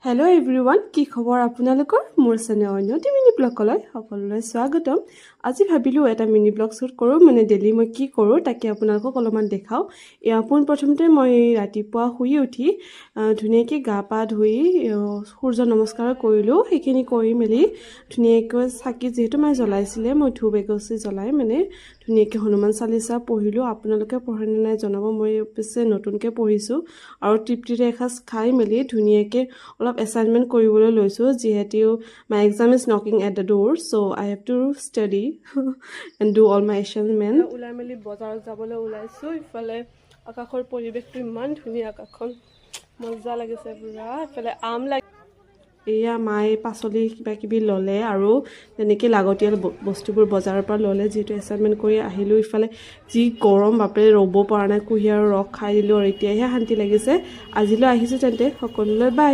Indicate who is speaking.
Speaker 1: Hello' everyone, কি খবৰ আপোনালোকৰ? মোৰ চেনেল অন্যটি মিনি ব্লগলৈ সকলোলৈ স্বাগতম। আজি ভাবিলোঁ এটা মিনি ব্লগ শ্বুট কৰোঁ, ডেইলি মই কি কৰোঁ তাকে আপোনালোকক অলপমান দেখাওঁ। পোনপ্ৰথমতে মই ৰাতিপুৱা শুই উঠি ধুনীয়াকৈ গা পা ধুই সূৰ্য নমস্কাৰ কৰিলোঁ। সেইখিনি কৰি মেলি ধুনীয়াকৈ চাকি যিহেতু মই জ্বলাইছিলে, মই ধূপ এগছি জ্বলাই ধুনীয়াকৈ হনুমান চালিচা পঢ়িলোঁ। আপোনালোকে পঢ়েনে নাই জনাব, মই পিছে নতুনকৈ পঢ়িছোঁ। আৰু তৃপ্তিৰে এসাঁজ খাই মেলি ধুনীয়াকৈ অলপ এছাইনমেণ্ট কৰিবলৈ লৈছোঁ, যিহেতু মাই exam is knocking at the door, so' I have to study and do all my assignment. ওলাই মেলি বজাৰত যাবলৈ ওলাইছোঁ। ইফালে আকাশৰ পৰিৱেশটো ইমান ধুনীয়া, আকাশখন মজা লাগিছে পুৰা। ইফালে আম এয়া মায়ে পাচলি কিবা কিবি ল'লে আৰু তেনেকৈ লাগতিয়াল বস্তুবোৰ বজাৰৰ পৰা ল'লে, যিহেতু এছাইনমেণ্ট কৰি আহিলোঁ। ইফালে যি গৰম, বাপৰে ৰ'ব পৰা নাই, কুঁহিয়াৰৰ ৰস খাই দিলোঁ আৰু এতিয়াহে শান্তি লাগিছে। আজিলৈ আহিছোঁ তেন্তে, সকলোলৈ বাই।